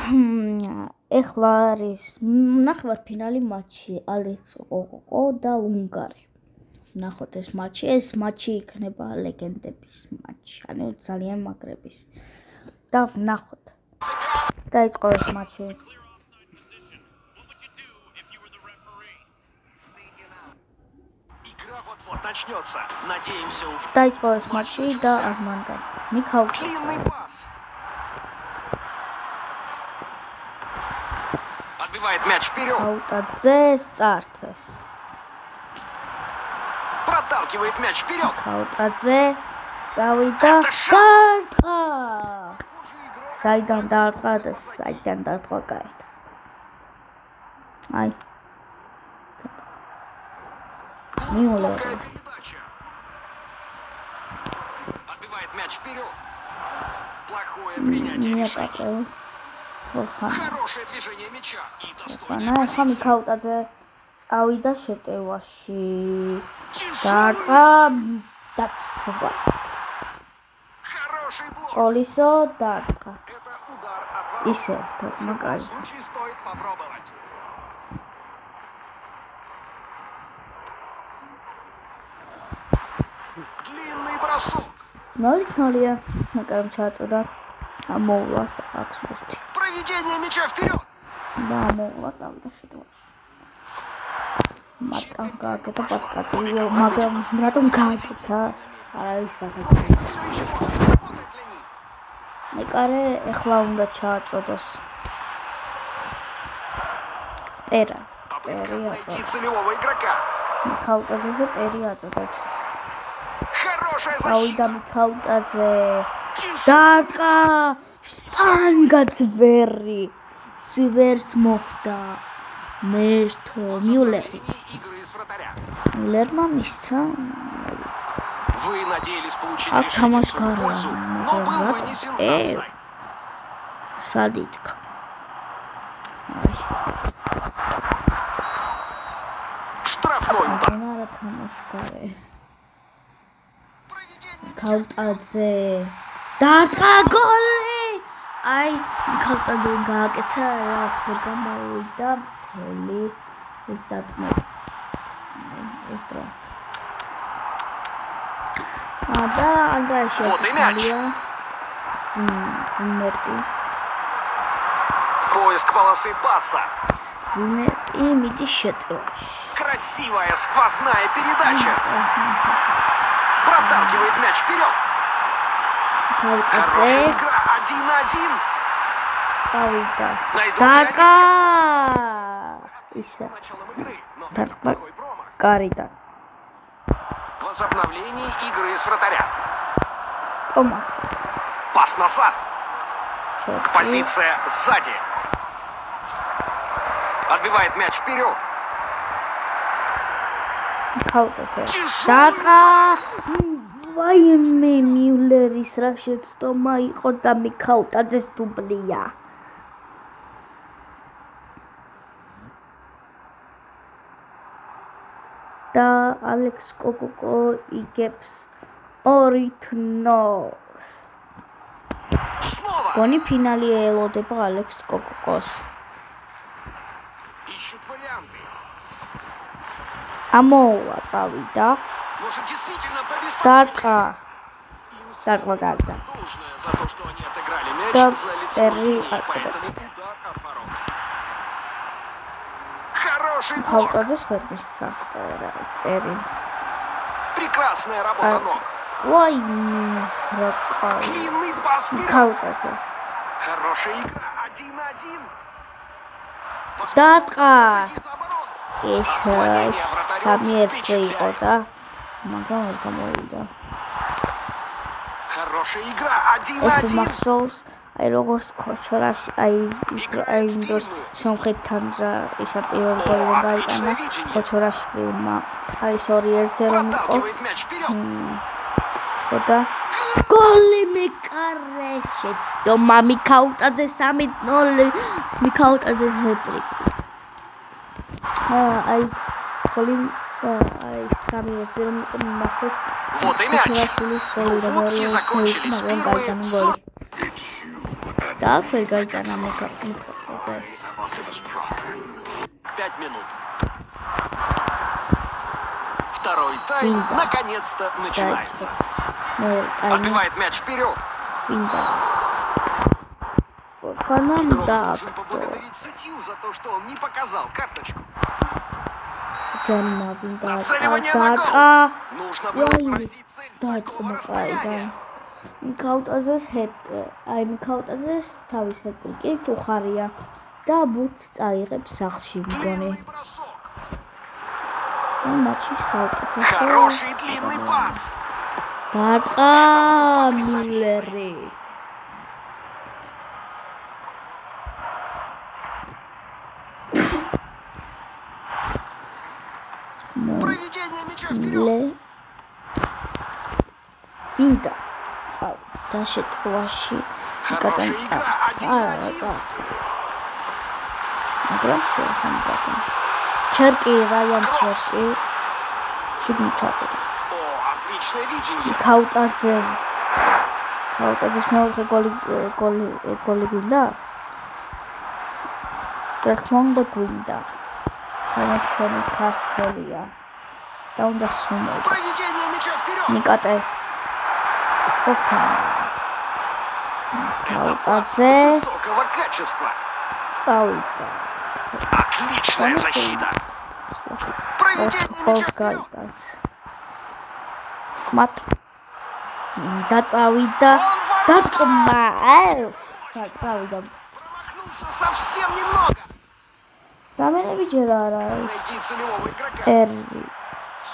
ეხლა არის ნახევარფინალი მატჩი ალექს კოკოკო და უნგარი. ნახოთ ეს მატჩი. ეს მატჩი იქნება ლეგენდების მატჩი, ანუ ძალიან მაგრების. და ნახოთ. დაიწყო ეს მატჩი. Начнется. Надеемся, დაიწყო ეს მატჩი და აღმანდა. длинный пас. Отбивает мяч вперед. Каутадзе стартвес. Проталкивает мяч вперед. Каутадзе წავიდა დარტყა. საიდან დარტყა და საიდან დარტყა გაერთა. აი. Мюллер. Отбивает мяч вперед. Плохое принятие решения. Хорошее движение мяча. И достойная позиция. ხამი ქაუტაძე წავიდა შეტევაში. დარტყა დაცვა. Хороший блок. Колесо дартқа. Это удар от ისე თქმაკარი. случае стоит попробовать. Длинный бросок. 0-0-ია. მაგრამ ჩაწოდა. ამოვლა საქსბურთი. Проведение мяча вперед. და ამოვლა წავიდა შეტევაში. მაგრამ გააკეთა პატკატიო, მაგრამ რატომ გააკეთა? არ არის გასაგები. Все еще может работать для них. მეკარე ეხლა უნდა ჩააწოდოს. პერა. Попытка найти целевого игрока. მიხაუტაძეზე პერი აწოდებს. Хорошая წავიდა защита. მიხაუტაძე. დარტყა შტანგაცვერი. სივერს მოხდა. მერთო მიულერი. Игры из вратаря. მიულერმა მისცა. Вы надеялись получить აქ решение в свою თამაშგარია, пользу, но был вынесен офсайд. სადითქა. Штрафной удар. არა თამაშგარე. Проведение ქაუტაძე. დარტყა გოლი. აი, ქაუტაძე გააკეთა, რაც ვერ გამოვიდა. მთელი ეს დარტყმა. ეს დრო. და ანდრეაში ახალია. მერტი. Поиск полосы паса. მერტი მიდის შეტევაში. Красивая сквозная передача. Проталкивает мяч вперед. Хорошая ქაუტაძე. игра. 1-1. წავიდა. Найдут დარტყა. реализацию. ისა. Началом игры, но Дартყა такой промах. გარიდან. Возобновление игры из вратаря. томаса. Пас назад. Позиция сзади. Отбивает мяч вперед. ქაუტაძე. დარტყა. ვაიმე მიულერის რა შეცდომა იყო და მიხაუტაძეს დუბლია. და ალექს კოკოკო იგებს 2-0. Снова. გონი ფინალი ელოდება ალექს კოკოკოს. Ищут варианты. ამოვა წავიდა. Может действительно побеспокоить. დარტყა. Им დარტყა გარდა. должное за то, что они отыграли мяч Да, за лицевой Терри линией, поэтому отступает. удар от ворот. Хороший блок. ქაუტაძეს ვერ მისცა. პერი. Прекрасная работа ног. ვაიმე რა კაი. Длинный пас вперед. ქაუტაძე. Хорошая игра. 1-1. დარტყა. Зайти за оборону. ეს 3-1 იყო და მაგრამ არ გამოვიდა. Хорошая игра. ეს 1-1. მახსოვს აი როგორც ქოჩორაში აი იმ დროს სომხეთთან რა ისა პირველ გოლი გაიტანა ქოჩორაშვილმა აი 2-1 რომ იყო Проталкивает мяч вперед. ხოდა გოლი მეკარე შეცდომა მიხაუტაძე 3-0 მიხაუტაძეს ჰეტრიკი აი გოლი აი 3-1 რომ იყო მახსოვს Вот и мяч. ქოჩორაშვილის გოლი Ну вот и закончились первые 40. Так, gaitana mikrofonზე. 5 минут. Второй тайм наконец-то начинается. Отбивает мяч вперед. Фанам да. Должен поблагодарить судью за то, что он не показал карточку. Нацеливание на гол. Нужно было поразить цель с такого расстояния. მიკაუტაზეს აი მიკაუტაზეს თავის ჰეტტრიკი უხარია და ბურთს წაიღებს სახლში მგონი. Длинный бросок. და მატჩი საუკეთესო. Хороший длинный пас. დარტყა მილერი. Проведение мяча вперед. Инта. და შეტყვაში გადამწყვეტ. მაგრამ შეხამბატა. ჩერკი რაიან ჩერკი. შუბი ჩაწერა. О, отличное видение. ქაუტაძეს მეოთხე გოლი გვინდა? რა თქმა უნდა გვინდა. ჩვენი ქართველია. და უნდა სუმოდეს. Проведение мяча вперед. ნიკატე Фофана. Это пас Каутазе. высокого качества. Цауита. Отличная защита. Проведение мяча вперед. Мат. Дацауита. Дакма. Цауита. Промахнулся совсем немного. Замерები ჯერ არა Найди целевого игрока. ერი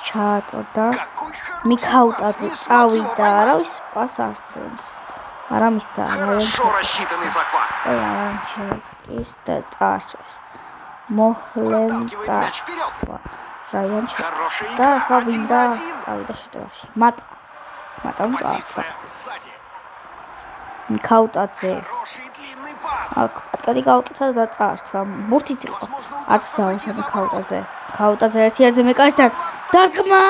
ჩააწოდა. Какой хороший მიქაუტაძე пас, не წავიდა, смотрел არავის პას არცემს. არა მისცა Хорошо рассчитанный захват. რაიანჩესკის და წარჩეს. მოჰლემ Проталкивает мяч вперед. წვა. რაიანჩე Хорошая და игра. ახლა ვინდა 1-1. წავიდა შეტევაში. მატამ წარცა. Позиция сзади. მიქაუტაძე Хороший длинный пас. აქ პატკადი გაუტოცა და წარცვა. ბურთიც იყო. არც დავისა მიქაუტაძე. ქაუტაძე ერთ-ერთზე მეკარისთან დარტყმა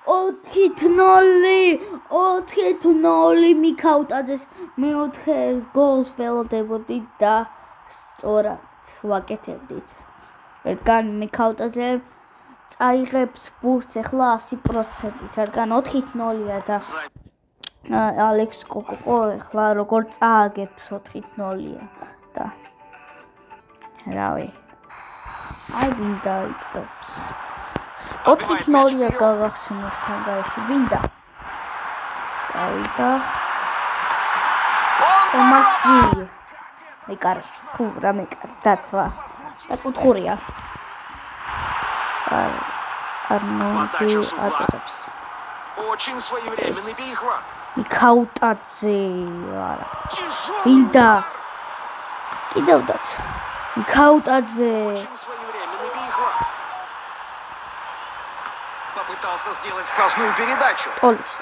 4-0 მიქაუტაძეს მეოთხე გოლს ველოდებოდი და სწორად ვაკეთებდით. რადგან მიქაუტაძე წაიღებს ბურთს ახლა 100%-ით, რადგან 4-0-ია და ალექს კოკოკო ახლა როგორ წააგებს 4-0-ია და რავი აი ვინ დაიწყებს 4-0-ია გაგახსენოთ თამაში ვინდა წავიდა ომასი მეკარ თუ რა მეკარ დაცვა და კუთხურია არნოლდი აწოდებს Очень своевременный перехват. მიქაუტაძე არა Тяжелый ვინდა удар. კიდევ დაცვა მიქაუტაძე Очень своевременный перехват. Попытался сделать сквозную передачу. ტოლის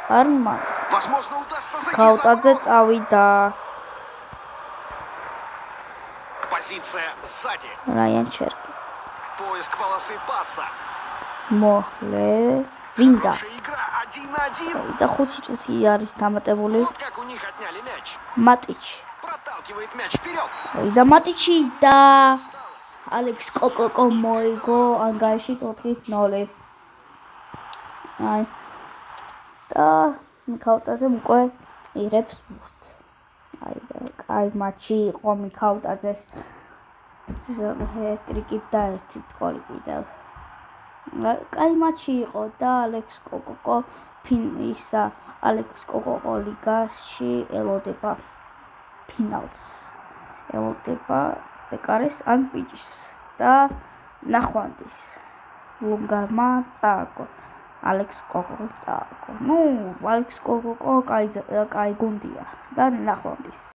არმან Возможно, удастся зайти за ქაუტაძე ворота. წავიდა Позиция сзади. რაიან ჩერკი Поиск полосы паса. მოხლე ვინდა Хорошая игра. 1-1. და 5 წუთი არის დამატებული Вот как у них отняли мяч. მატიჩი Проталкивает мяч вперед. და მატიჩი და ალექს კოკოკო მოიგო ანგარიში 4-0 აი და მიქაუტაძე უკვე იღებს ბურთს აი და კაი მატჩი იყო მიქაუტაძეს ჰეტტრიკი და ერთი გოლი კიდევ კაი მატჩი იყო და ალექს კოკოკო ფინისა ალექს კოკოკო ლიგაში ელოდება ფინალს ელოდება პეკარეს ან პიჯის და ნახვანდის ლუნგარმა წააგო ალექს კოკოკო წააგო ნუ ალექს კოკოკო კაი გუნდია და ნახვანდის